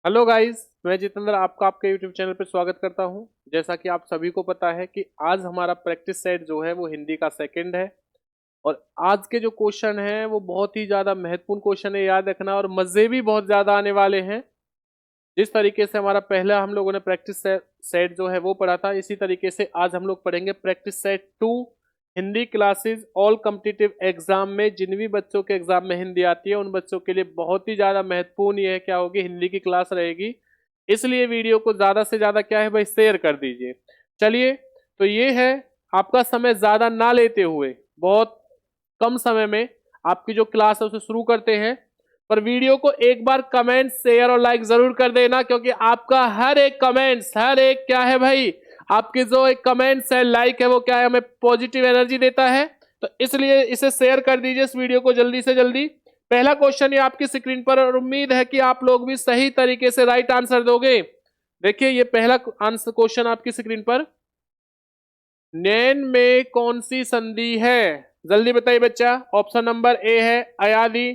Hello guys, मैं जितेंद्र आपका आपके यूट्यूब चैनल पर स्वागत करता हूं। जैसा कि आप सभी को पता है कि आज हमारा प्रैक्टिस सेट जो है वो हिंदी का सेकंड है। और आज के जो क्वेश्चन हैं वो बहुत ही ज़्यादा महत्वपूर्ण क्वेश्चन है, याद रखना। और मज़े भी बहुत ज़्यादा आने वाले हैं। जिस तरीके से हमारा पहला हम लोगों ने प्रैक्टिस सेट जो है वो पढ़ा था, इसी तरीके से आज हम लोग पढ़ेंगे practice set 2 Hindi classes all competitive exam में। जिन भी बच्चों के एग्जाम में हिंदी आती है उन बच्चों के लिए बहुत ही ज़्यादा महत्वपूर्ण ये है, क्या होगी, हिंदी की क्लास रहेगी। इसलिए वीडियो को ज़्यादा से ज़्यादा क्या है भाई, शेयर कर दीजिए। चलिए, तो ये है, आपका समय ज़्यादा ना लेते हुए बहुत कम समय में आपकी जो क्लास है उसे शुरू करते हैं। पर वीडियो को एक बार कमेंट, शेयर और लाइक जरूर कर देना, क्योंकि आपका हर एक कमेंट्स, हर एक क्या है भाई, आपकी जो एक कमेंट्स है, लाइक है, वो क्या है, हमें पॉजिटिव एनर्जी देता है। तो इसलिए इसे शेयर कर दीजिए इस वीडियो को जल्दी से जल्दी। पहला क्वेश्चन ये आपकी स्क्रीन पर, और उम्मीद है कि आप लोग भी सही तरीके से राइट आंसर दोगे। देखिए, ये पहला आंसर क्वेश्चन आपकी स्क्रीन पर, नैन में कौन सी संधि है? जल्दी बताइए बच्चा। ऑप्शन नंबर ए है अयादी,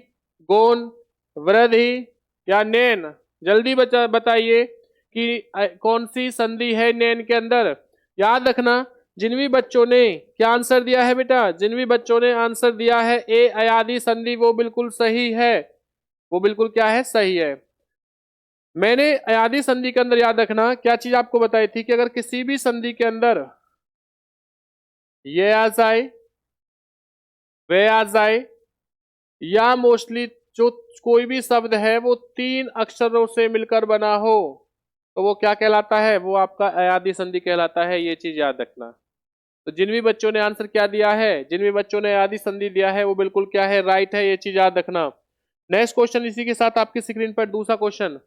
गोन, वृद्धि या नैन। जल्दी बच्चा बताइए कि कौन सी संधि है नैन के अंदर। याद रखना, जिन भी बच्चों ने क्या आंसर दिया है बेटा, जिन भी बच्चों ने आंसर दिया है ए अयादी संधि, वो बिल्कुल सही है। वो बिल्कुल क्या है, सही है। मैंने अयादी संधि के अंदर, याद रखना, क्या चीज आपको बताई थी कि अगर किसी भी संधि के अंदर ये आ जाए, वे आ जाए, या मोस्टली जो कोई भी शब्द है वो 3 अक्षरों से मिलकर बना हो, तो वो क्या कहलाता है, वो आपका अयादी संधि कहलाता है। ये चीज याद रखना। तो जिन भी बच्चों ने आंसर क्या दिया है, जिन भी बच्चों ने अयादी संधि दिया है, वो बिल्कुल क्या है, राइट है। ये चीज याद रखना। नेक्स्ट क्वेश्चन इसी के साथ आपकी स्क्रीन पर दूसरा क्वेश्चन,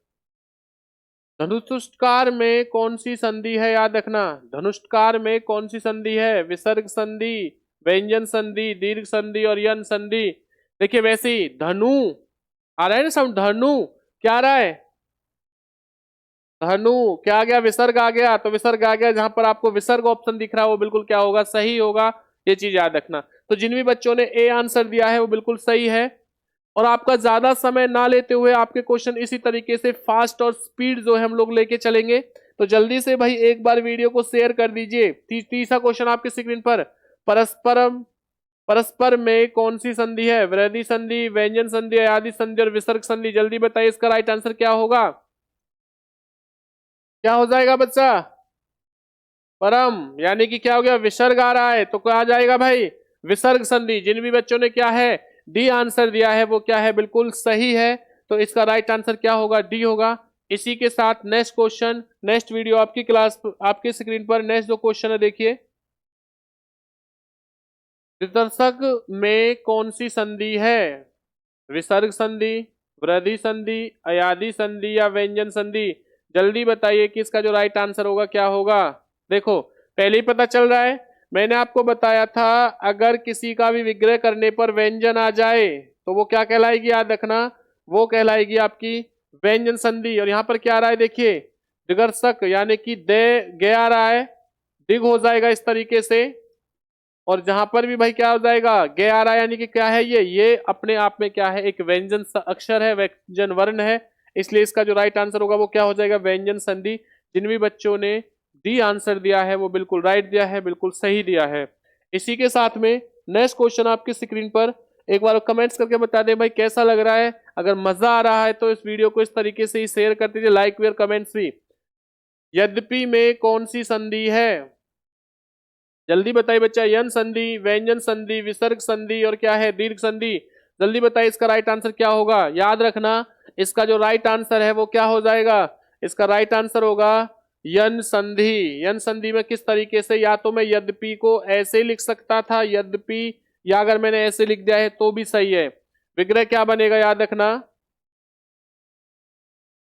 धनुष्कार में कौन सी संधि है? याद रखना, धनुष्कार में कौन सी संधि है? विसर्ग संधि, व्यंजन संधि, दीर्घ संधि और यन संधि। देखिए, वैसे ही धनु आ रहा है ना साउंड, धनु क्या आ रहा है, धनु क्या आ गया, विसर्ग आ गया। तो विसर्ग आ गया, जहां पर आपको विसर्ग ऑप्शन दिख रहा है वो बिल्कुल क्या होगा, सही होगा। ये चीज याद रखना। तो जिन भी बच्चों ने ए आंसर दिया है वो बिल्कुल सही है। और आपका ज्यादा समय ना लेते हुए आपके क्वेश्चन इसी तरीके से फास्ट और स्पीड जो है हम लोग लेके चलेंगे। तो जल्दी से भाई एक बार वीडियो को शेयर कर दीजिए। तीसरा क्वेश्चन आपकी स्क्रीन पर, परस्परम, परस्पर में कौन सी संधि है? वृद्धि संधि, व्यंजन संधि, अयादी संधि और विसर्ग संधि। जल्दी बताइए इसका राइट आंसर क्या होगा। क्या हो जाएगा बच्चा? परम, यानी कि क्या हो गया, विसर्ग आ रहा है, तो क्या आ जाएगा भाई, विसर्ग संधि। जिन भी बच्चों ने क्या है, डी आंसर दिया है, वो क्या है, बिल्कुल सही है। तो इसका राइट आंसर क्या होगा, डी होगा। इसी के साथ नेक्स्ट क्वेश्चन, नेक्स्ट वीडियो आपकी क्लास, आपकी स्क्रीन पर नेक्स्ट जो क्वेश्चन है देखिए, विसर्ग में कौन सी संधि है? विसर्ग संधि, वृद्धि संधि, अयादी संधि या व्यंजन संधि। जल्दी बताइए कि इसका जो राइट आंसर होगा क्या होगा। देखो, पहले ही पता चल रहा है, मैंने आपको बताया था अगर किसी का भी विग्रह करने पर व्यंजन आ जाए तो वो क्या कहलाएगी, याद रखना, वो कहलाएगी आपकी व्यंजन संधि। और यहाँ पर क्या आ रहा है देखिए, दिगर्शक, यानी कि दे गे आ रहा है, दिग हो जाएगा इस तरीके से। और जहां पर भी भाई क्या हो जाएगा, गे आ रहा है, यानी कि क्या है, ये अपने आप में क्या है, एक व्यंजन अक्षर है, व्यंजन वर्ण है। इसलिए इसका जो राइट आंसर होगा वो क्या हो जाएगा, व्यंजन संधि। जिन भी बच्चों ने डी आंसर दिया है वो बिल्कुल राइट दिया है, बिल्कुल सही दिया है। इसी के साथ में नेक्स्ट क्वेश्चन आपकी स्क्रीन पर, एक बार कमेंट्स करके बता दें भाई कैसा लग रहा है। अगर मजा आ रहा है तो इस वीडियो को इस तरीके से ही शेयर कर दीजिए, लाइक वेयर कमेंट्स भी। यद्यपि में कौन सी संधि है? जल्दी बताइए बच्चा, यन संधि, व्यंजन संधि, विसर्ग संधि और क्या है, दीर्घ संधि। जल्दी बताइए इसका राइट आंसर क्या होगा। याद रखना, इसका जो राइट आंसर है वो क्या हो जाएगा, इसका राइट आंसर होगा यन संधि। यन संधि में किस तरीके से, या तो मैं यद्यपि को ऐसे लिख सकता था, यद्यपि, या अगर मैंने ऐसे लिख दिया है तो भी सही है। विग्रह क्या बनेगा, याद रखना,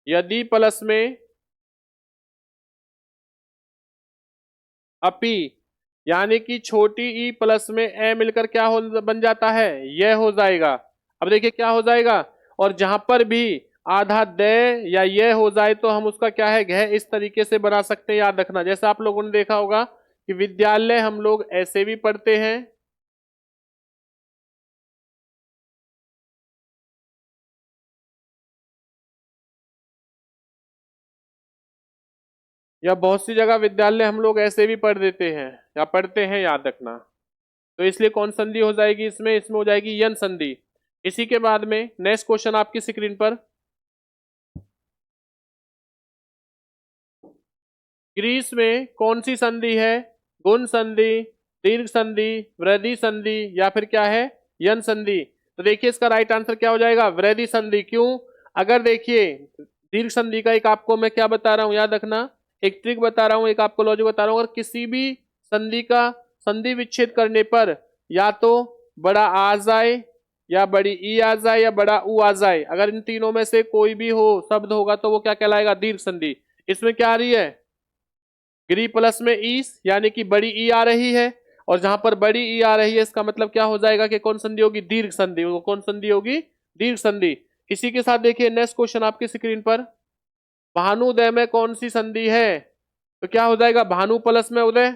यदि प्लस में अपी, यानी कि छोटी ई प्लस में ए मिलकर क्या हो बन जाता है, यह हो जाएगा। अब देखिए क्या हो जाएगा, और जहां पर भी आधा दे या यह हो जाए तो हम उसका क्या है, घ इस तरीके से बना सकते हैं। याद रखना, जैसे आप लोगों ने देखा होगा कि विद्यालय हम लोग ऐसे भी पढ़ते हैं, या बहुत सी जगह विद्यालय हम लोग ऐसे भी पढ़ देते हैं या पढ़ते हैं, याद रखना। तो इसलिए कौन संधि हो जाएगी इसमें? इसमें हो जाएगी यन संधि। इसी के बाद में नेक्स्ट क्वेश्चन आपकी स्क्रीन पर, ग्रीस में कौन सी संधि है? गुण संधि, दीर्घ संधि, वृद्धि संधि या फिर क्या है, यन संधि। तो देखिए इसका राइट आंसर क्या हो जाएगा, वृद्धि संधि। क्यों? अगर देखिए दीर्घ संधि का एक आपको मैं क्या बता रहा हूं, याद रखना, एक ट्रिक बता रहा हूं, एक आपको लॉजिक बता रहा हूं। अगर किसी भी संधि का संधि विच्छेद करने पर या तो बड़ा आ जाए या बड़ी ई आ जाए या बड़ा ऊ आ जाए, अगर इन तीनों में से कोई भी हो शब्द होगा तो वो क्या कहलाएगा, दीर्घ संधि। इसमें क्या आ रही है, ग्री प्लस में ई, यानी कि बड़ी ई आ रही है, और जहां पर बड़ी ई आ रही है इसका मतलब क्या हो जाएगा कि कौन संधि होगी, दीर्घ संधि। वो कौन संधि होगी, दीर्घ संधि। इसी के साथ देखिए नेक्स्ट क्वेश्चन आपकी स्क्रीन पर, भानुदय में कौन सी संधि है? तो क्या हो जाएगा, भानु प्लस में उदय।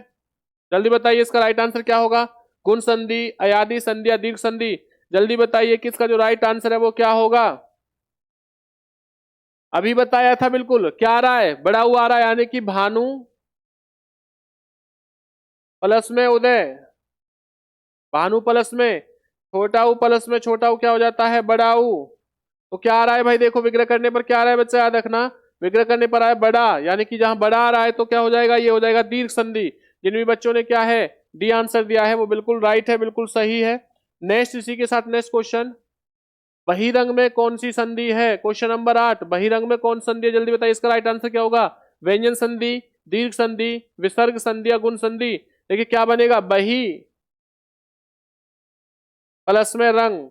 जल्दी बताइए इसका राइट आंसर क्या होगा, गुण संधि, अयादी संधि या दीर्घ संधि? जल्दी बताइए किसका जो राइट आंसर है वो क्या होगा। अभी बताया था बिल्कुल, क्या आ रहा है, बड़ा ऊ आ रहा है, यानी कि भानु प्लस में उदय, भानु प्लस में छोटा ऊ प्लस में छोटा ऊ क्या हो जाता है, बड़ा ऊ। तो क्या आ रहा है भाई, देखो विग्रह करने पर क्या आ रहा है बच्चा, याद रखना, विग्रह करने पर आया बड़ा, यानी कि जहां बड़ा आ रहा है तो क्या हो जाएगा, ये हो जाएगा दीर्घ संधि। जिन भी बच्चों ने क्या है, डी आंसर दिया है वो बिल्कुल राइट है, बिल्कुल सही है। नेक्स्ट इसी के साथ नेक्स्ट क्वेश्चन, बहिरंग में कौन सी संधि है? क्वेश्चन नंबर 8, बहिरंग में कौन संधि है? जल्दी बताइए इसका राइट आंसर क्या होगा, व्यंजन संधि, दीर्घ संधि, विसर्ग संधि या गुण संधि? देखिए क्या बनेगा, बही प्लस में रंग,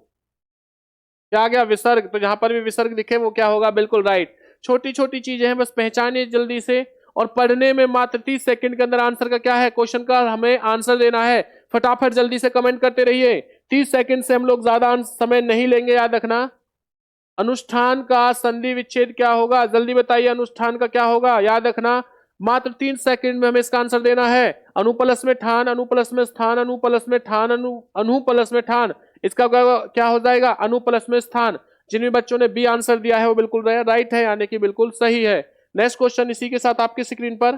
क्या आ गया, विसर्ग। तो जहां पर भी विसर्ग दिखे वो क्या होगा, बिल्कुल राइट। छोटी छोटी चीजें हैं, बस पहचानिए जल्दी से, और पढ़ने में मात्र 30 सेकंड के अंदर आंसर का क्या है, क्वेश्चन का हमें आंसर देना है। फटाफट जल्दी से कमेंट करते रहिए, 30 सेकंड से हम लोग ज्यादा समय नहीं लेंगे, याद रखना। अनुष्ठान का संधि विच्छेद क्या होगा? जल्दी बताइए, अनुष्ठान का क्या होगा, याद रखना। मात्र 3 सेकंड में हमें इसका आंसर देना है। अनुप्लस में ठान, अनुप्लस में स्थान, अनुप्लस में ठान, अनुप्लस में ठान। इसका क्या हो जाएगा, अनुप्लस में स्थान। जिन भी बच्चों ने बी आंसर दिया है वो बिल्कुल राइट है, यानी कि बिल्कुल सही है। नेक्स्ट क्वेश्चन इसी के साथ आपकी स्क्रीन पर,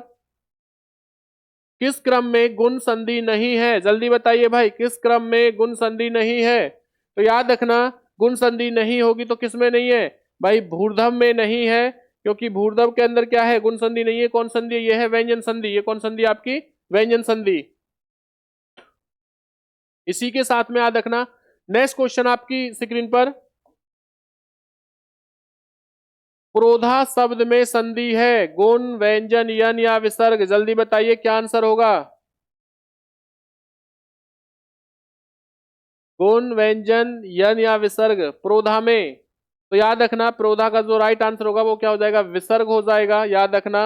किस क्रम में गुण संधि नहीं है? जल्दी बताइए भाई, किस क्रम में गुण संधि नहीं है? तो याद रखना, गुण संधि नहीं होगी तो किस में नहीं है भाई, भूर्धव में नहीं है, क्योंकि भूर्धव के अंदर क्या है, गुण संधि नहीं है। कौन संधि है, ये है व्यंजन संधि। ये कौन संधि आपकी, व्यंजन संधि। इसी के साथ में याद रखना, नेक्स्ट क्वेश्चन आपकी स्क्रीन पर, प्रोधा शब्द में संधि है, गुण, व्यंजन, यन या विसर्ग? जल्दी बताइए क्या आंसर होगा, गुण, व्यंजन, यन या विसर्ग प्रोधा में? तो याद रखना, प्रोधा का जो राइट आंसर होगा वो क्या हो जाएगा, विसर्ग हो जाएगा, याद रखना।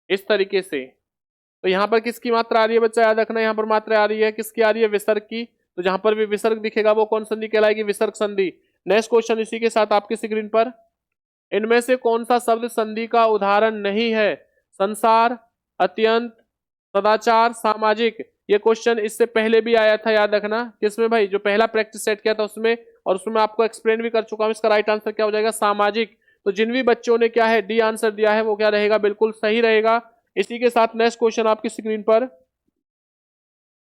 इस तरीके से। तो यहां पर किसकी मात्रा आ रही है बच्चा, याद रखना, यहां पर मात्रा आ रही है किसकी, आ रही है विसर्ग की। तो जहां पर भी विसर्ग दिखेगा वो कौन संधि कहलाएगी, विसर्ग संधि। नेक्स्ट क्वेश्चन इसी के साथ आपकी स्क्रीन पर, इनमें से कौन सा शब्द संधि का उदाहरण नहीं है? संसार, अत्यंत, सदाचार, सामाजिक। ये क्वेश्चन इससे पहले भी आया था, याद रखना, किसमें भाई, जो पहला प्रैक्टिस सेट किया था उसमें, और उसमें आपको एक्सप्लेन भी कर चुका हूं। इसका राइट आंसर क्या हो जाएगा, सामाजिक। तो जिन भी बच्चों ने क्या है, डी आंसर दिया है वो क्या रहेगा, बिल्कुल सही रहेगा। इसी के साथ नेक्स्ट क्वेश्चन आपकी स्क्रीन पर,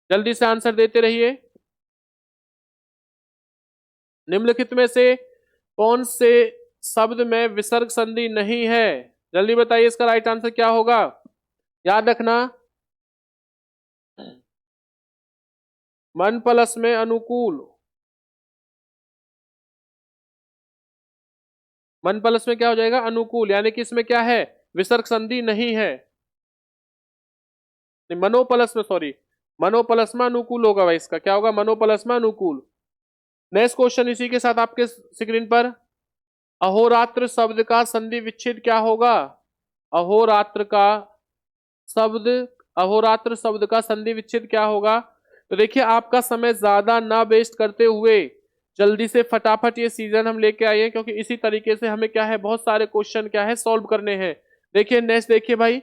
जल्दी से आंसर देते रहिए। निम्नलिखित में से कौन से शब्द में विसर्ग संधि नहीं है? जल्दी बताइए इसका राइट आंसर क्या होगा, याद रखना। मन प्लस में अनुकूल, मन प्लस में क्या हो जाएगा, अनुकूल, यानी कि इसमें क्या है, विसर्ग संधि नहीं है। मनोप्लस में, सॉरी, मनोप्लस में अनुकूल होगा भाई, इसका क्या होगा, मनोप्लस में अनुकूल। नेक्स्ट क्वेश्चन इसी के साथ आपके स्क्रीन पर, अहोरात्र शब्द का संधि विच्छेद क्या होगा? अहोरात्र का शब्द, अहोरात्र शब्द का संधि विच्छेद क्या होगा? तो देखिए आपका समय ज्यादा ना वेस्ट करते हुए जल्दी से फटाफट ये सीजन हम लेके आए हैं, क्योंकि इसी तरीके से हमें क्या है, बहुत सारे क्वेश्चन क्या है सॉल्व करने हैं। देखिए नेक्स्ट देखिए भाई,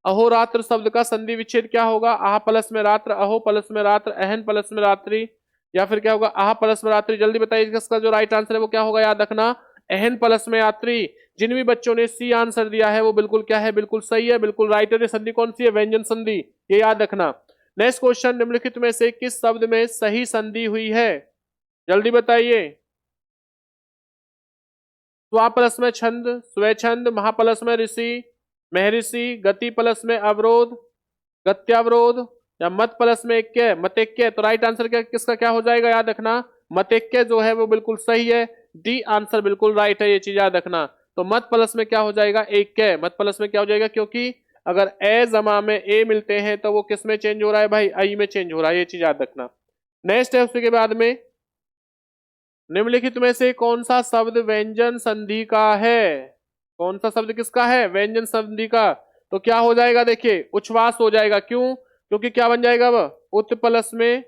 अहोरात्र शब्द का संधि विच्छेद क्या होगा? आह प्लस में रात्र, अहो प्लस में रात्र, अहन प्लस में रात्रि, या फिर क्या होगा, आह प्लस में रात्रि? जल्दी बताइए इसका जो राइट आंसर है वो क्या होगा, याद रखना, एहन प्लस में यात्री। जिन भी बच्चों ने सी आंसर दिया है वो बिल्कुल क्या है, बिल्कुल सही है, बिल्कुल राइट है। संधि कौन सी है, व्यंजन संधि, ये याद रखना। नेक्स्ट क्वेश्चन, निम्नलिखित में से किस शब्द में सही संधि हुई है, जल्दी बताइए। स्वा प्लस में छंद, स्वच्छंद, महाप्लस में ऋषि, महर्षि, गति प्लस में अवरोध, गत्यावरोध, या मत प्लस में ऐक्य, मतैक्य। तो राइट आंसर क्या, किसका क्या हो जाएगा, याद रखना मतैक्य जो है वो बिल्कुल सही है। डी आंसर बिल्कुल राइट है, ये चीज याद रखना। तो मत प्लस में क्या हो जाएगा, ऐक्य। मत प्लस में क्या हो जाएगा, क्योंकि अगर ए जमा में ए मिलते हैं तो वो किस में चेंज हो रहा है भाई, आई में चेंज हो रहा है, ये चीज याद रखना। नेक्स्ट है उसके बाद में, निम्नलिखित में से कौन सा शब्द व्यंजन संधि का है, कौन सा शब्द किसका है, व्यंजन संधि का। तो क्या हो जाएगा, देखिए उच्छ्वास हो जाएगा। क्यों, क्योंकि क्या बन जाएगा वह, उत प्लस में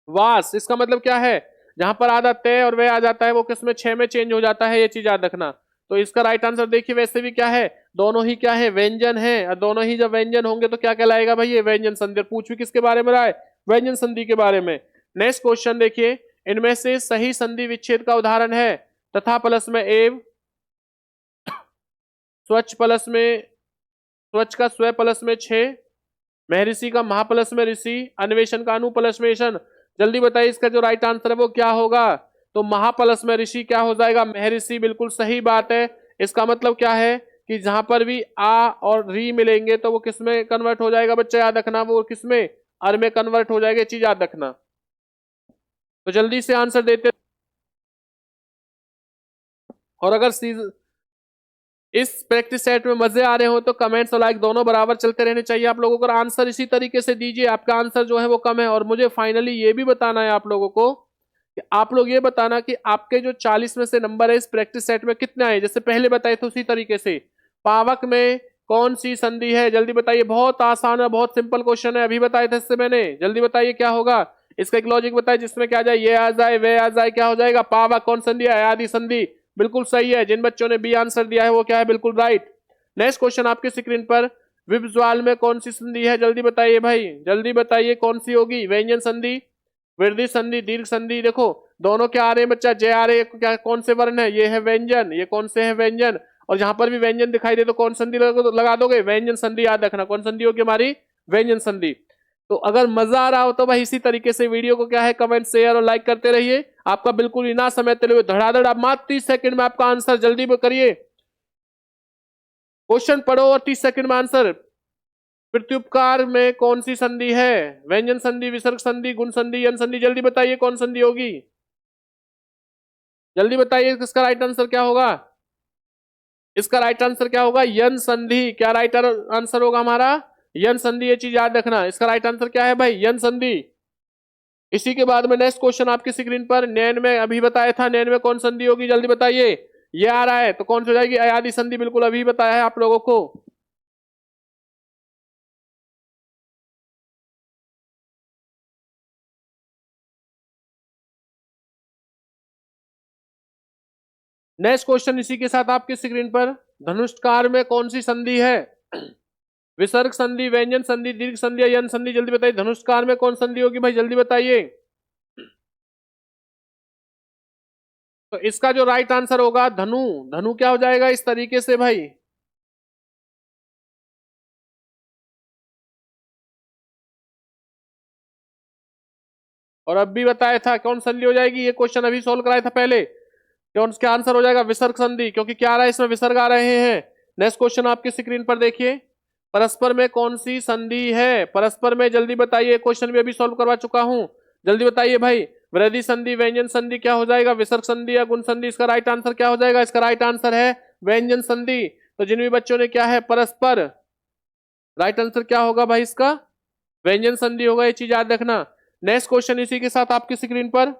वास। इसका मतलब क्या है, जहां पर आधा तय और वह आ जाता है वो किसमें, छह में चेंज हो जाता है, ये चीज याद रखना। तो इसका राइट आंसर देखिए, वैसे भी क्या है, दोनों ही क्या है, व्यंजन है। और दोनों ही जब व्यंजन होंगे तो क्या कहलाएगा भाई, ये व्यंजन संधि। पूछ भी किसके बारे में रहा है, व्यंजन संधि के बारे में। नेक्स्ट क्वेश्चन देखिए, इनमें से सही संधि विच्छेद का उदाहरण है तथा प्लस में एव, स्वच्छ प्लस में, स्वच्छ का स्व प्लस में छह, महर्षि का महा प्लस में ऋषि, अन्वेषण का अनु प्लस में ईशन। जल्दी बताइए इसका जो राइट आंसर है वो क्या होगा। तो महा प्लस में ऋषि क्या हो जाएगा, महर्षि, बिल्कुल सही बात है। इसका मतलब क्या है कि जहां पर भी आ और री मिलेंगे तो वो किस में कन्वर्ट हो जाएगा, बच्चा याद रखना, वो किस में, अर में कन्वर्ट हो जाएगा, चीज याद रखना। तो जल्दी से आंसर देते। और अगर इस प्रैक्टिस सेट में मजे आ रहे हो तो कमेंट्स और लाइक दोनों बराबर चलते रहने चाहिए आप लोगों को। आंसर इसी तरीके से दीजिए, आपका आंसर जो है वो कम है। और मुझे फाइनली ये भी बताना है आप लोगों को कि आप लोग ये बताना कि आपके जो 40 में से नंबर है इस प्रैक्टिस सेट में कितने आए, जैसे पहले बताए थे उसी तरीके से। पावक में कौन सी संधि है, जल्दी बताइए। बहुत आसान है, बहुत सिंपल क्वेश्चन है, अभी बताए थे इससे मैंने। जल्दी बताइए क्या होगा, इसका एक लॉजिक बताइए जिसमें क्या आ जाए, ये आ जाए, वे आ जाए, क्या हो जाएगा, पावक। कौन संधि है, आदि संधि, बिल्कुल सही है। जिन बच्चों ने बी आंसर दिया है वो क्या है, बिल्कुल राइट। नेक्स्ट क्वेश्चन आपकी स्क्रीन पर, विभज्वाल में कौन सी संधि है, जल्दी बताइए भाई, जल्दी बताइए कौन सी होगी। व्यंजन संधि, वृद्धि संधि, दीर्घ संधि। देखो दोनों क्या आ रहे हैं बच्चा, जय आ रहे हैं, क्या कौन से वर्ण है, ये है व्यंजन, ये कौन से है व्यंजन। और जहां पर भी व्यंजन दिखाई दे तो कौन संधि लगा दोगे, व्यंजन संधि। याद रखना कौन संधि होगी हमारी, व्यंजन संधि। तो अगर मजा आ रहा हो तो भाई इसी तरीके से वीडियो को क्या है, कमेंट शेयर और लाइक करते रहिए। आपका बिल्कुल ही ना समय तेरे हुए धड़ाधड़, आप मात्र 30 सेकंड में आपका आंसर जल्दी करिए। क्वेश्चन पढ़ो और 30 सेकंड में आंसर। प्रत्युपकार में कौन सी संधि है, व्यंजन संधि, विसर्ग संधि, गुण संधि, यन संधि। जल्दी बताइए कौन संधि होगी, जल्दी बताइए इसका राइट आंसर क्या होगा। इसका राइट आंसर क्या होगा, यन संधि। क्या राइट आंसर होगा हमारा, यन संधि, ये चीज याद रखना। इसका राइट आंसर क्या है भाई, यन संधि। इसी के बाद में नेक्स्ट क्वेश्चन आपकी स्क्रीन पर, नैन में अभी बताया था, नैन में कौन संधि होगी, जल्दी बताइए। ये आ रहा है तो कौन सी हो जाएगी, अयादि संधि, बिल्कुल अभी बताया है आप लोगों को। नेक्स्ट क्वेश्चन इसी के साथ आपकी स्क्रीन पर, धनुष्कार में कौन सी संधि है, विसर्ग संधि, व्यंजन संधि, दीर्घ संधि या यन संधि। जल्दी बताइए धनुष्कार में कौन संधि होगी भाई, जल्दी बताइए। तो इसका जो राइट आंसर होगा धनु, धनु क्या हो जाएगा इस तरीके से भाई। और अब भी बताया था कौन संधि हो जाएगी, ये क्वेश्चन अभी सोल्व कराया था पहले। कौन इसका आंसर हो जाएगा, विसर्ग संधि, क्योंकि क्या आ रहा है इसमें, विसर्ग आ रहे हैं। नेक्स्ट क्वेश्चन आपकी स्क्रीन पर देखिए, परस्पर में कौन सी संधि है, परस्पर में जल्दी बताइए। क्वेश्चन भी अभी सोल्व करवा चुका हूं, जल्दी बताइए भाई। वृद्धि संधि, व्यंजन संधि, क्या हो जाएगा, विसर्ग संधि या गुण संधि। इसका राइट आंसर क्या हो जाएगा, इसका राइट आंसर है व्यंजन संधि। तो जिन भी बच्चों ने क्या है परस्पर, राइट आंसर क्या होगा भाई इसका, व्यंजन संधि होगा, ये चीज याद रखना। नेक्स्ट क्वेश्चन इसी के साथ आपकी स्क्रीन पर,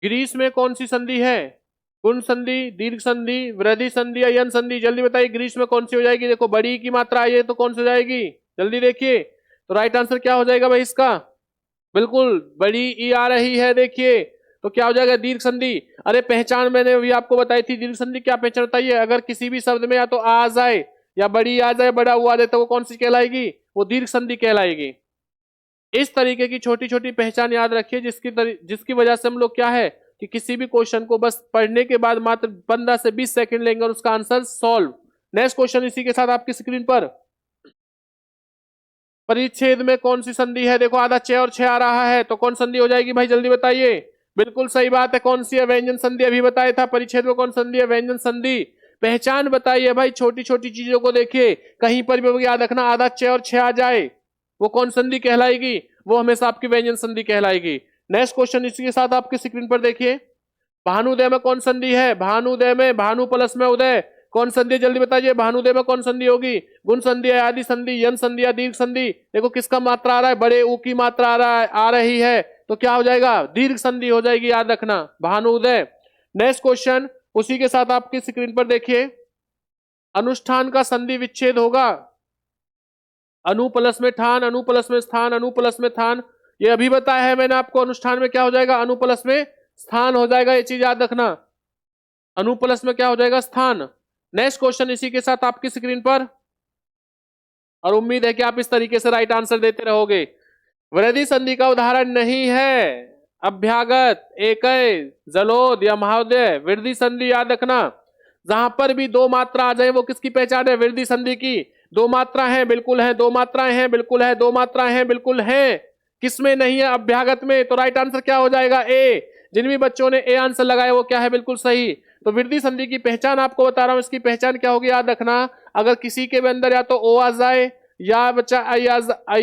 ग्रीस में कौन सी संधि है, गुण संधि, दीर्घ संधि, वृद्धि संधि या यन संधि। जल्दी बताइए ग्रीस में कौन सी हो जाएगी। देखो बड़ी की मात्रा आई है तो कौन सी हो जाएगी, जल्दी देखिए। तो राइट आंसर क्या हो जाएगा भाई इसका, बिल्कुल बड़ी ई आ रही है, देखिए। तो क्या हो जाएगा, दीर्घ संधि। अरे पहचान मैंने अभी आपको बताई थी, दीर्घ संधि क्या पहचान बताइए, अगर किसी भी शब्द में या तो आ जाए या बड़ी आ जाए, बड़ा हुआ जाए, तो वो कौन सी कहलाएगी, वो दीर्घ संधि कहलाएगी। इस तरीके की छोटी छोटी पहचान याद रखिए, जिसकी वजह से हम लोग क्या है कि किसी भी क्वेश्चन को बस पढ़ने के बाद मात्र 15 से 20 सेकंड लेंगे और उसका आंसर सॉल्व। नेक्स्ट क्वेश्चन इसी के साथ आपकी स्क्रीन पर, परिच्छेद में कौन सी संधि है? देखो आधा 6 और 6 आ रहा है, तो कौन संधि हो जाएगी भाई, जल्दी बताइए। बिल्कुल सही बात है, कौन सी है? व्यंजन संधि। अभी बताया था परिच्छेद में कौन संधि है, व्यंजन संधि। पहचान बताइए भाई, छोटी छोटी चीजों को देखिए, कहीं पर भी याद रखना आधा 6 और 6 आ जाए, वो कौन संधि कहलाएगी? वो हमेशा आपकी व्यंजन संधि कहलाएगी। नेक्स्ट क्वेश्चन इसी के साथ आपकी स्क्रीन पर देखिए, भानुदय में कौन संधि है? भानुदय में, भानु प्लस में उदय, कौन संधि है? जल्दी बताइए, भानुदय में कौन संधि होगी? गुण संधि है, आदि संधि, यन संधि या दीर्घ संधि? देखो किसका मात्रा आ रहा है, बड़े ऊ की मात्रा आ रही है, तो क्या हो जाएगा? दीर्घ संधि हो जाएगी, याद रखना, भानुदय। नेक्स्ट क्वेश्चन उसी के साथ आपकी स्क्रीन पर देखिए, अनुष्ठान का संधि विच्छेद होगा। अनु प्लस में ठान, अनु प्लस में स्थान, अनु प्लस में थान, ये अभी बताया है मैंने आपको। अनुष्ठान में क्या हो जाएगा? अनु प्लस में स्थान हो जाएगा, ये चीज याद रखना। अनु प्लस में क्या हो जाएगा? स्थान। नेक्स्ट क्वेश्चन इसी के साथ आपकी स्क्रीन पर, और उम्मीद है कि आप इस तरीके से राइट आंसर देते रहोगे। वृद्धि संधि का उदाहरण नहीं है अभ्यागत, एकय, जलोद या महोदय। वृद्धि संधि याद रखना, जहां पर भी दो मात्रा आ जाए वो किसकी पहचान है? वृद्धि संधि की। दो मात्रा है, बिल्कुल है, दो मात्राएं हैं, बिल्कुल है, दो मात्राएं हैं, बिल्कुल है। किसमें नहीं है? अभ्यागत में। तो राइट आंसर क्या हो जाएगा? ए। जिन भी बच्चों ने ए आंसर लगाया वो क्या है? बिल्कुल सही। तो वृद्धि संधि की पहचान आपको बता रहा हूं, इसकी पहचान क्या होगी याद रखना, अगर किसी के भी अंदर या तो ओ आ जाए या बच्चा आई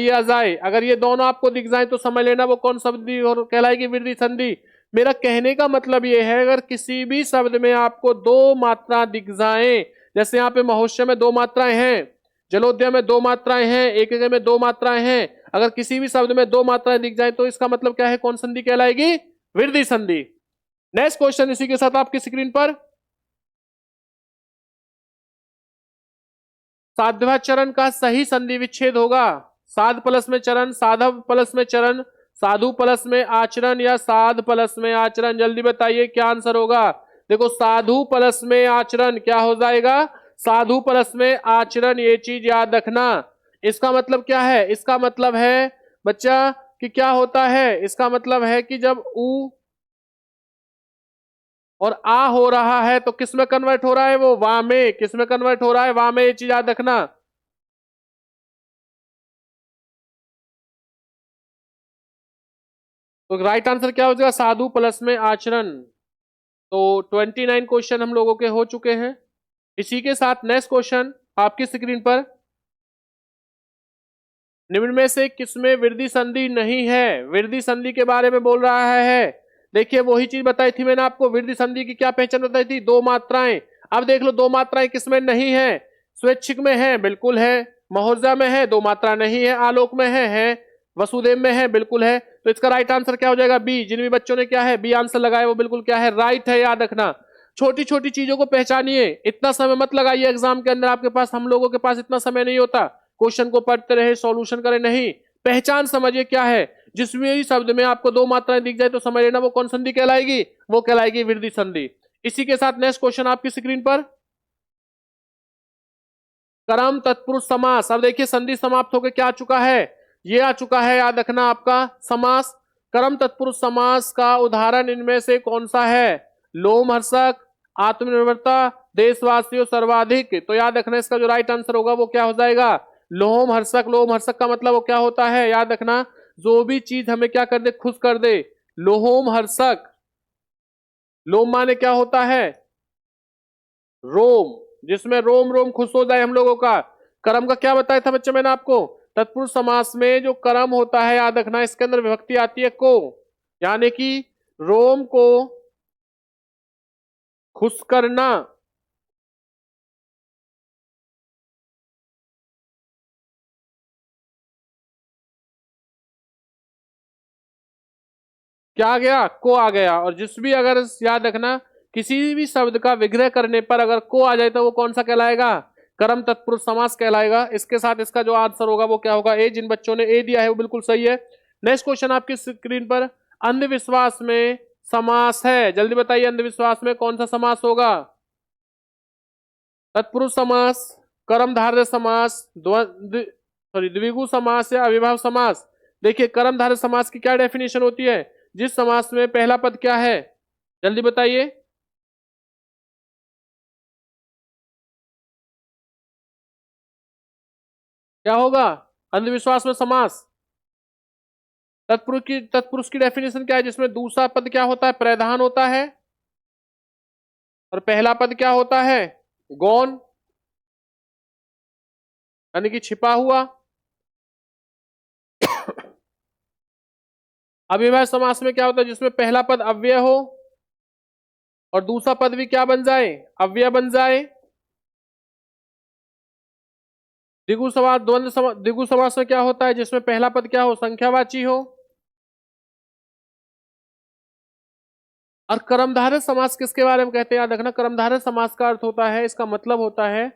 आ जाए, अगर ये दोनों आपको दिख जाए तो समझ लेना वो कौन संधि और कहलाएगी? वृद्धि संधि। मेरा कहने का मतलब ये है, अगर किसी भी शब्द में आपको दो मात्रा दिख जाए, जैसे यहाँ पे महोत्सव में दो मात्राएं हैं, जलोदय में दो मात्राएं हैं, एक में दो मात्राएं हैं, अगर किसी भी शब्द में दो मात्राएं दिख जाए तो इसका मतलब क्या है? कौन संधि कहलाएगी? वृद्धि संधि। नेक्स्ट क्वेश्चन इसी के साथ आपकी स्क्रीन पर, साध्वाचरण का सही संधि विच्छेद होगा। साध प्लस में चरण, साधव प्लस में चरण, साधु प्लस में आचरण या साध प्लस में आचरण? जल्दी बताइए क्या आंसर होगा। देखो साधु प्लस में आचरण क्या हो जाएगा? साधु प्लस में आचरण, ये चीज याद रखना। इसका मतलब क्या है? इसका मतलब है बच्चा कि क्या होता है, इसका मतलब है कि जब ऊ और आ हो रहा है तो किस में कन्वर्ट हो रहा है? वो वा में। किस में कन्वर्ट हो रहा है? वा में, ये चीज याद रखना। तो राइट आंसर क्या हो जाएगा? साधु प्लस में आचरण। तो 29 क्वेश्चन हम लोगों के हो चुके हैं। इसी के साथ नेक्स्ट क्वेश्चन आपकी स्क्रीन पर, निम्न में से किसमें वृद्धि संधि नहीं है? वृद्धि संधि के बारे में बोल रहा है। देखिए वही चीज बताई थी मैंने आपको, वृद्धि संधि की क्या पहचान बताई थी? दो मात्राएं। अब देख लो दो मात्राएं किसमें नहीं है? स्वैच्छिक में है, बिल्कुल है। महोदय में है, दो मात्रा नहीं है। आलोक में है। वसुदेव में है, बिल्कुल है। तो इसका राइट आंसर क्या हो जाएगा? बी। जिन भी बच्चों ने क्या है बी आंसर लगाया वो बिल्कुल क्या है? राइट है, याद रखना। छोटी छोटी चीजों को पहचानिए, इतना समय मत लगाइए एग्जाम के अंदर, आपके पास, हम लोगों के पास इतना समय नहीं होता क्वेश्चन को पढ़ते रहे सॉल्यूशन करें, नहीं। पहचान समझिए क्या है, जिसमें ही शब्द में आपको दो मात्राएं दिख जाए तो समझ लेना वो कौन संधि कहलाएगी? वो कहलाएगी वृद्धि संधि। इसी के साथ नेक्स्ट क्वेश्चन आपकी स्क्रीन पर, कर्म तत्पुरुष समास। अब देखिए संधि समाप्त होकर क्या आ चुका है? ये आ चुका है, याद रखना, आपका समास। कर्म तत्पुरुष समास का उदाहरण इनमें से कौन सा है? लोमहर्षक, आत्मनिर्भरता, देशवासियों, सर्वाधिक। तो याद रखना इसका जो राइट आंसर होगा वो क्या हो जाएगा? लोमहर्षक। लोमहर्षक का मतलब वो क्या होता है? याद रखना, जो भी चीज हमें क्या कर दे? खुश कर दे, लोमहर्षक। लोम माने क्या होता है? रोम, जिसमें रोम रोम खुश हो जाए हम लोगों का। कर्म का क्या बताया था बच्चे मैंने आपको? तत्पुरुष समास में जो कर्म होता है, याद रखना, इसके अंदर विभक्ति आती है को, यानी कि रोम को खुश करना। क्या आ गया? को आ गया। और जिस भी, अगर याद रखना, किसी भी शब्द का विग्रह करने पर अगर को आ जाए तो वो कौन सा कहलाएगा? कर्म तत्पुरुष समास कहलाएगा। इसके साथ इसका जो आंसर होगा वो क्या होगा? ए। जिन बच्चों ने ए दिया है वो बिल्कुल सही है। नेक्स्ट क्वेश्चन आपकी स्क्रीन पर, अंधविश्वास में समास है, जल्दी बताइए अंधविश्वास में कौन सा समास होगा? तत्पुरुष समास, कर्मधारय समास, द्विगु समास या अविभाव समास? देखिए कर्मधारय समास की क्या डेफिनेशन होती है? जिस समास में पहला पद क्या है, जल्दी बताइए। क्या होगा? अंधविश्वास में समास। तत्पुरुष की डेफिनेशन क्या है? जिसमें दूसरा पद क्या होता है? प्रधान होता है, और पहला पद क्या होता है? गौण, यानी कि छिपा हुआ। अव्ययभाव समास में क्या होता है? जिसमें पहला पद अव्यय हो और दूसरा पद भी क्या बन जाए? अव्यय बन जाए। द्विगु समास, द्विगु समास में क्या होता है? जिसमें पहला पद क्या हो? संख्यावाची हो। और कर्मधारय समास किसके बारे में कहते हैं? याद रखना, कर्मधारय समास का अर्थ होता है, इसका मतलब होता है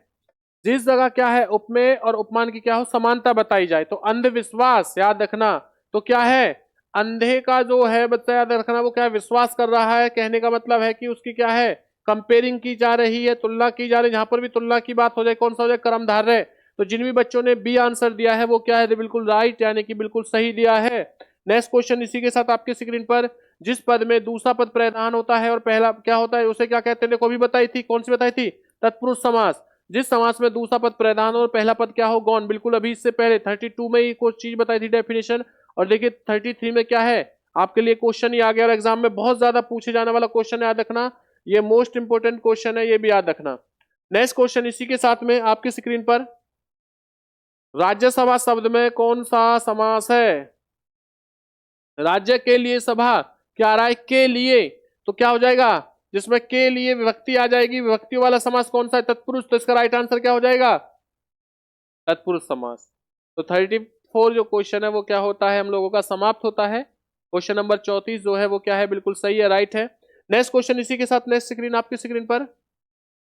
जिस जगह क्या है उपमेय और उपमान की क्या हो? समानता बताई जाए। तो अंधविश्वास, याद रखना, तो क्या है? अंधे का जो है बच्चा, याद रखना, वो क्या है? विश्वास कर रहा है। कहने का मतलब है कि उसकी क्या है? कंपेयरिंग की जा रही है, तुलना की जा रही है। जहां पर भी तुलना की बात हो जाए, कौन सा हो जाए? कर्मधारय। तो जिन भी बच्चों ने बी आंसर दिया है वो क्या है? बिल्कुल राइट, यानी कि बिल्कुल सही दिया है। नेक्स्ट क्वेश्चन इसी के साथ आपके स्क्रीन पर, जिस पद में दूसरा पद प्रधान होता है और पहला क्या होता है, उसे क्या कहते हैं? देखो अभी बताई थी, कौन सी बताई थी? तत्पुरुष समास। जिस समास में दूसरा पद प्रधान और पहला पद क्या हो? गौण। बिल्कुल अभी इससे पहले 32 में ही कुछ चीज बताई थी डेफिनेशन। और देखिए 33 में क्या है, आपके लिए क्वेश्चन ही आ गया और एग्जाम में बहुत ज्यादा पूछे जाने वाला क्वेश्चन, याद रखना, ये मोस्ट इंपोर्टेंट क्वेश्चन है, ये भी याद रखना। नेक्स्ट क्वेश्चन इसी के साथ में आपकी स्क्रीन पर, राज्यसभा शब्द में कौन सा समास है? राज्य के लिए सभा, क्या आ रहा है? के लिए। तो क्या हो जाएगा? जिसमें के लिए विभक्ति आ जाएगी, विभक्ति वाला समास कौन सा है? तत्पुरुष। तो इसका राइट आंसर क्या हो जाएगा? तत्पुरुष समास। तो 34 जो क्वेश्चन है वो क्या होता है? हम लोगों का समाप्त होता है। क्वेश्चन नंबर 34 जो है वो क्या है? बिल्कुल सही है, राइट है। नेक्स्ट क्वेश्चन इसी के साथ, नेक्स्ट स्क्रीन आपकी स्क्रीन पर,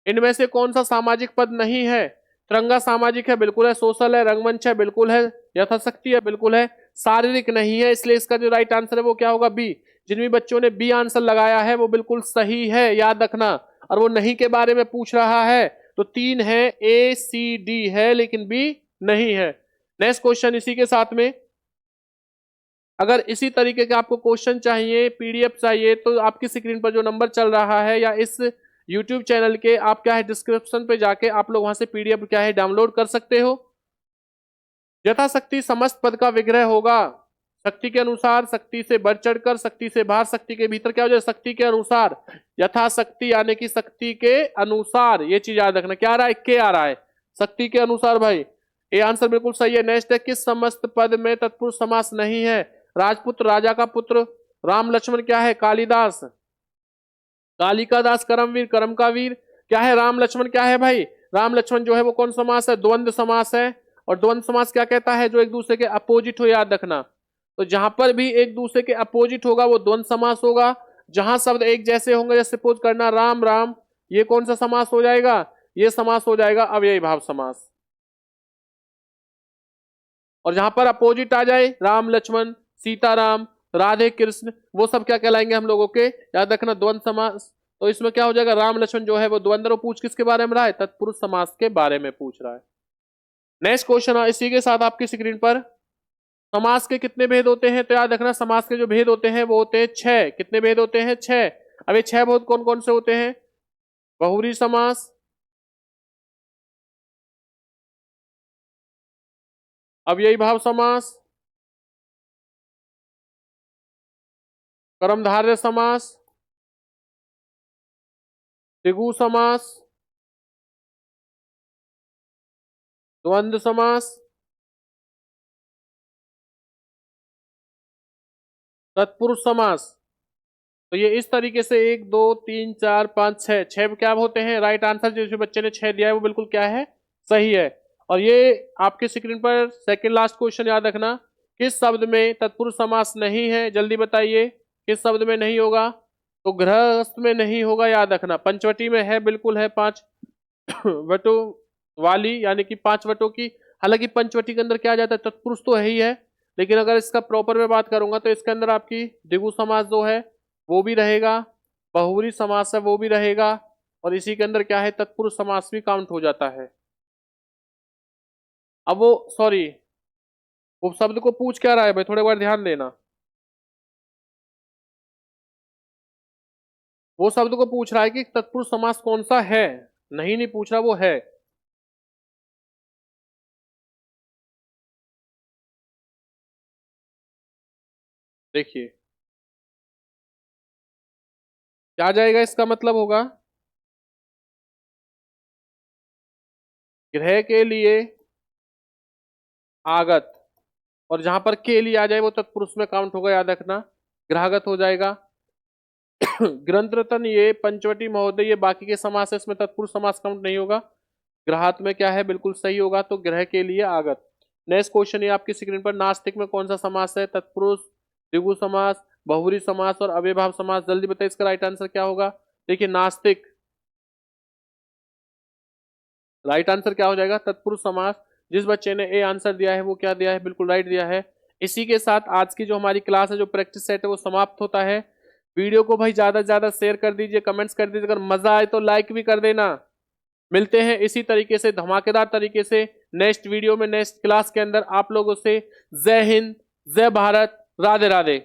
इनमें से कौन सा सामाजिक पद नहीं है? तिरंगा सामाजिक है, बिल्कुल है। सोशल है, रंगमंच है, बिल्कुल है। यथाशक्ति है, बिल्कुल है। शारीरिक नहीं है, इसलिए इसका जो राइट आंसर है वो क्या होगा? बी। जिन भी बच्चों ने बी आंसर लगाया है वो बिल्कुल सही है, याद रखना। और वो नहीं के बारे में पूछ रहा है, तो 3 है, ए सी डी है, लेकिन बी नहीं है। नेक्स्ट क्वेश्चन इसी के साथ में, अगर इसी तरीके के आपको क्वेश्चन चाहिए, पीडीएफ चाहिए, तो आपकी स्क्रीन पर जो नंबर चल रहा है या इस यूट्यूब चैनल के, आप क्या है डिस्क्रिप्शन पे जाके आप लोग वहां से पीडीएफ क्या है डाउनलोड कर सकते हो। यथाशक्ति समस्त पद का विग्रह होगा। शक्ति के अनुसार, शक्ति से बढ़ चढ़कर, शक्ति से बाहर, शक्ति के भीतर, क्या हो जाए? शक्ति के अनुसार। यथाशक्ति यानी कि शक्ति के अनुसार, ये चीज याद रखना। क्या आ रहा है? के आ रहा है, शक्ति के अनुसार भाई। ये आंसर बिल्कुल सही है। नेक्स्ट है, किस समस्त पद में तत्पुरुष समास नहीं है? राजपुत्र, राजा का पुत्र। राम लक्ष्मण क्या है? कालिदास। कालिका दास, कर्मवीर, कर्म का वीर। क्या है? राम लक्ष्मण क्या है भाई? राम लक्ष्मण जो है वो कौन समास है? द्वंद्व समास है। और द्वंद्व समास क्या कहता है? जो एक दूसरे के अपोजिट हो, याद रखना। तो जहां पर भी एक दूसरे के अपोजिट होगा वो द्वंद्व समास होगा। जहां शब्द एक जैसे होंगे, जैसे सपोज करना राम राम, ये कौन सा समास हो जाएगा? ये समास हो जाएगा अव्ययी भाव समास। और जहां पर अपोजिट आ जाए, राम लक्ष्मण, सीताराम, राधे कृष्ण, वो सब क्या कहलाएंगे हम लोगों के? याद रखना, द्वंद्व समास। तो इसमें क्या हो जाएगा? राम लक्ष्मण जो है वो द्वंद्व, पूछ किसके बारे में रहा है? तत्पुरुष समास के बारे में पूछ रहा है। नेक्स्ट क्वेश्चन इसी के साथ आपकी स्क्रीन पर, समास के कितने भेद होते हैं? तो याद रखना, समास के जो भेद होते हैं वो होते हैं 6। कितने भेद होते हैं? 6। अब ये 6 भेद कौन कौन से होते हैं? बहुव्रीहि समास, अव्ययी भाव समास, कर्मधारय समास, द्विगु समास, द्वंद्व समास, तत्पुरुष समास। तो ये इस तरीके से 1 2 3 4 5 6, 6 क्या होते हैं? राइट आंसर जो बच्चे ने 6 दिया है वो बिल्कुल क्या है? सही है। और ये आपके स्क्रीन पर सेकंड लास्ट क्वेश्चन याद रखना, किस शब्द में तत्पुरुष समास नहीं है? जल्दी बताइए, किस शब्द में नहीं होगा? तो गृहस्थ में नहीं होगा, याद रखना। पंचवटी में है, बिल्कुल है, 5 वटों वाली, यानी कि 5 वटों की। हालांकि पंचवटी के अंदर क्या आ जाता है? तत्पुरुष तो है ही है, लेकिन अगर इसका प्रॉपर में बात करूंगा तो इसके अंदर आपकी द्विगु समास जो है वो भी रहेगा, बहुव्रीहि समास है वो भी रहेगा, और इसी के अंदर क्या है? तत्पुरुष समास भी काउंट हो जाता है। अब वो सॉरी, वो शब्द को पूछ क्या रहा है भाई, थोड़े बार ध्यान देना। वो शब्द को पूछ रहा है कि तत्पुरुष समास कौन सा है, नहीं नहीं पूछ रहा, वो है। देखिए क्या जाएगा, इसका मतलब होगा ग्रह के लिए आगत, और जहां पर के लिए आ जाए वो तत्पुरुष में काउंट होगा, याद रखना। ग्रहागत हो जाएगा। ग्रंथ रत्न ये पंचवटी महोदय ये बाकी के समास है, इसमें तत्पुरुष समास काउंट नहीं होगा। ग्रहात में क्या है, बिल्कुल सही होगा, तो ग्रह के लिए आगत। नेक्स्ट क्वेश्चन ये आपकी स्क्रीन पर, नास्तिक में कौन सा समास है, तत्पुरुष, द्विगु समास, बहुब्री समास और अव्ययभाव समास, जल्दी बताइए इसका राइट आंसर क्या होगा। देखिए नास्तिक, राइट आंसर क्या हो जाएगा, तत्पुरुष समास। जिस बच्चे ने ए आंसर दिया है वो क्या दिया है, बिल्कुल राइट दिया है। इसी के साथ आज की जो हमारी क्लास है, जो प्रैक्टिस सेट है, वो समाप्त होता है। वीडियो को भाई ज्यादा से ज्यादा शेयर कर दीजिए, कमेंट्स कर दीजिए, अगर मजा आए तो लाइक भी कर देना। मिलते हैं इसी तरीके से धमाकेदार तरीके से नेक्स्ट वीडियो में, नेक्स्ट क्लास के अंदर आप लोगों से। जय हिंद, जय भारत, राधे राधे।